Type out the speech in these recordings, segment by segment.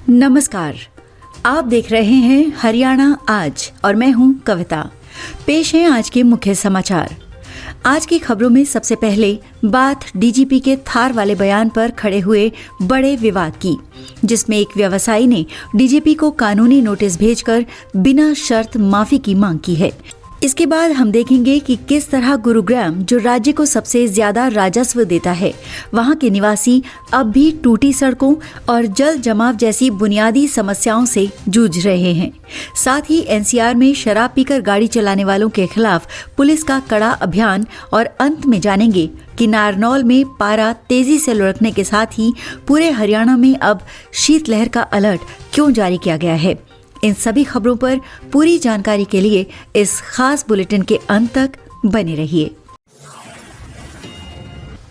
नमस्कार, आप देख रहे हैं हरियाणा आज और मैं हूं कविता। पेश हैं आज के मुख्य समाचार। आज की खबरों में सबसे पहले बात डीजीपी के थार वाले बयान पर खड़े हुए बड़े विवाद की, जिसमें एक व्यवसायी ने डीजीपी को कानूनी नोटिस भेजकर बिना शर्त माफी की मांग की है। इसके बाद हम देखेंगे कि किस तरह गुरुग्राम, जो राज्य को सबसे ज्यादा राजस्व देता है, वहां के निवासी अब भी टूटी सड़कों और जल जमाव जैसी बुनियादी समस्याओं से जूझ रहे हैं। साथ ही एनसीआर में शराब पीकर गाड़ी चलाने वालों के खिलाफ पुलिस का कड़ा अभियान और अंत में जानेंगे कि नारनौल में पारा तेजी से लुढ़कने के साथ ही पूरे हरियाणा में अब शीतलहर का अलर्ट क्यों जारी किया गया है। इन सभी खबरों पर पूरी जानकारी के लिए इस खास बुलेटिन के अंत तक बने रहिए।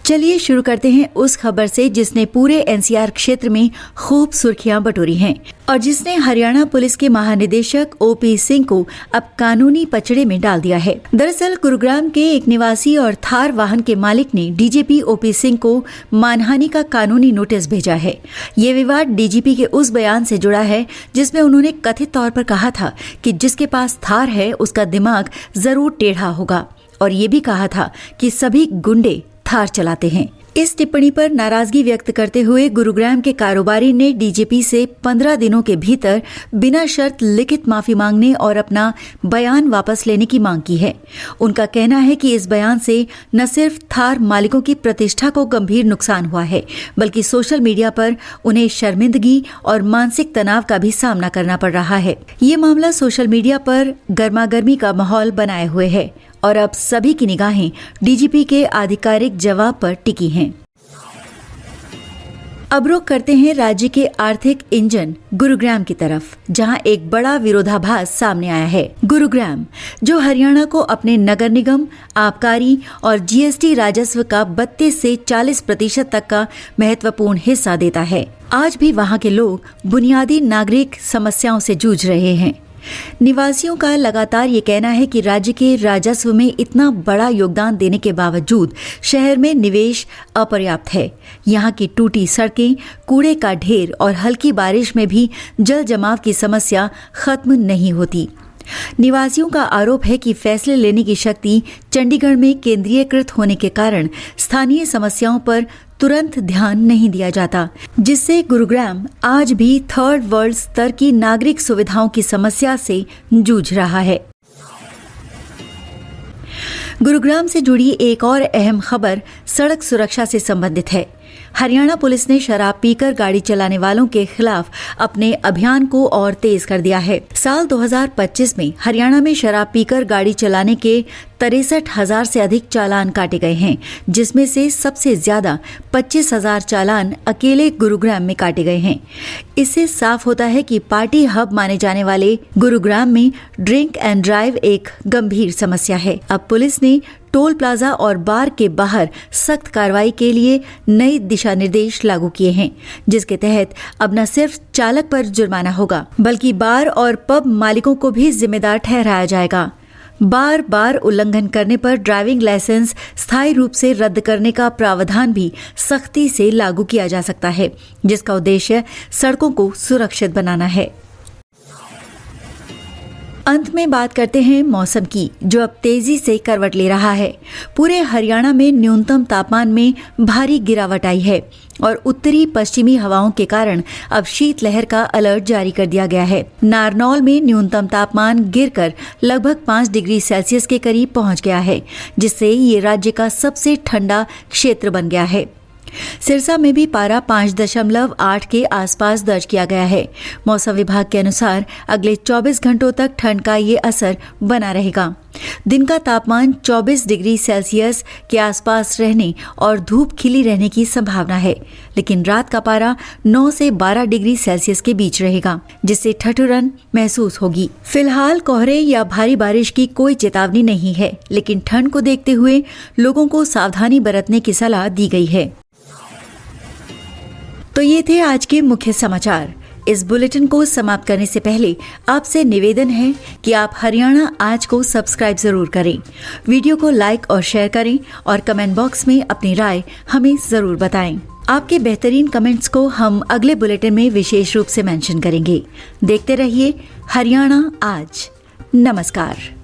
चलिए शुरू करते हैं उस खबर से जिसने पूरे एनसीआर क्षेत्र में खूब सुर्खियां बटोरी हैं और जिसने हरियाणा पुलिस के महानिदेशक ओपी सिंह को अब कानूनी पचड़े में डाल दिया है। दरअसल गुरुग्राम के एक निवासी और थार वाहन के मालिक ने डीजीपी ओपी सिंह को मानहानि का कानूनी नोटिस भेजा है। ये विवाद डीजीपी के उस बयान से जुड़ा है जिसमें उन्होंने कथित तौर पर कहा था कि जिसके पास थार है उसका दिमाग जरूर टेढ़ा होगा, और ये भी कहा था कि सभी गुंडे थार चलाते हैं। इस टिप्पणी पर नाराजगी व्यक्त करते हुए गुरुग्राम के कारोबारी ने डीजीपी से 15 दिनों के भीतर बिना शर्त लिखित माफी मांगने और अपना बयान वापस लेने की मांग की है। उनका कहना है कि इस बयान से न सिर्फ थार मालिकों की प्रतिष्ठा को गंभीर नुकसान हुआ है, बल्कि सोशल मीडिया पर उन्हें शर्मिंदगी और मानसिक तनाव का भी सामना करना पड़ रहा है। ये मामला सोशल मीडिया पर गर्मागर्मी का माहौल बनाए हुए है और अब सभी की निगाहें डीजीपी के आधिकारिक जवाब पर टिकी हैं। अब रुख करते हैं राज्य के आर्थिक इंजन गुरुग्राम की तरफ, जहां एक बड़ा विरोधाभास सामने आया है। गुरुग्राम, जो हरियाणा को अपने नगर निगम, आबकारी और जीएसटी राजस्व का 32 से 40% तक का महत्वपूर्ण हिस्सा देता है, आज भी वहां के लोग बुनियादी नागरिक समस्याओं से जूझ रहे हैं। निवासियों का लगातार ये कहना है कि राज्य के राजस्व में इतना बड़ा योगदान देने के बावजूद शहर में निवेश अपर्याप्त है। यहाँ की टूटी सड़कें, कूड़े का ढेर और हल्की बारिश में भी जल जमाव की समस्या खत्म नहीं होती। निवासियों का आरोप है कि फैसले लेने की शक्ति चंडीगढ़ में केंद्रीयकृत होने के कारण स्थानीय समस्याओं पर तुरंत ध्यान नहीं दिया जाता, जिससे गुरुग्राम आज भी थर्ड वर्ल्ड स्तर की नागरिक सुविधाओं की समस्या से जूझ रहा है। गुरुग्राम से जुड़ी एक और अहम खबर सड़क सुरक्षा से संबंधित है। हरियाणा पुलिस ने शराब पीकर गाड़ी चलाने वालों के खिलाफ अपने अभियान को और तेज कर दिया है। साल 2025 में हरियाणा में शराब पीकर गाड़ी चलाने के 63,000 से अधिक चालान काटे गए हैं, जिसमें से सबसे ज्यादा 25,000 चालान अकेले गुरुग्राम में काटे गए हैं। इससे साफ होता है कि पार्टी हब माने जाने वाले गुरुग्राम में ड्रिंक एंड ड्राइव एक गंभीर समस्या है। अब पुलिस ने टोल प्लाजा और बार के बाहर सख्त कार्रवाई के लिए नई दिशा निर्देश लागू किए हैं, जिसके तहत अब न सिर्फ चालक पर जुर्माना होगा, बल्कि बार और पब मालिकों को भी जिम्मेदार ठहराया जाएगा। बार बार उल्लंघन करने पर ड्राइविंग लाइसेंस स्थायी रूप से रद्द करने का प्रावधान भी सख्ती से लागू किया जा सकता है, जिसका उद्देश्य सड़कों को सुरक्षित बनाना है। अंत में बात करते हैं मौसम की, जो अब तेजी से करवट ले रहा है। पूरे हरियाणा में न्यूनतम तापमान में भारी गिरावट आई है और उत्तरी पश्चिमी हवाओं के कारण अब शीतलहर का अलर्ट जारी कर दिया गया है। नारनौल में न्यूनतम तापमान गिरकर लगभग 5 डिग्री सेल्सियस के करीब पहुंच गया है, जिससे ये राज्य का सबसे ठंडा क्षेत्र बन गया है। सिरसा में भी पारा 5.8 के आसपास दर्ज किया गया है। मौसम विभाग के अनुसार अगले 24 घंटों तक ठंड का ये असर बना रहेगा। दिन का तापमान 24 डिग्री सेल्सियस के आसपास रहने और धूप खिली रहने की संभावना है, लेकिन रात का पारा 9 से 12 डिग्री सेल्सियस के बीच रहेगा, जिससे ठठुरन महसूस होगी। फिलहाल कोहरे या भारी बारिश की कोई चेतावनी नहीं है, लेकिन ठंड को देखते हुए लोगों को सावधानी बरतने की सलाह दी गई है। तो ये थे आज के मुख्य समाचार। इस बुलेटिन को समाप्त करने से पहले आपसे निवेदन है कि आप हरियाणा आज को सब्सक्राइब जरूर करें, वीडियो को लाइक और शेयर करें और कमेंट बॉक्स में अपनी राय हमें जरूर बताएं। आपके बेहतरीन कमेंट्स को हम अगले बुलेटिन में विशेष रूप से मेंशन करेंगे। देखते रहिए हरियाणा आज। नमस्कार।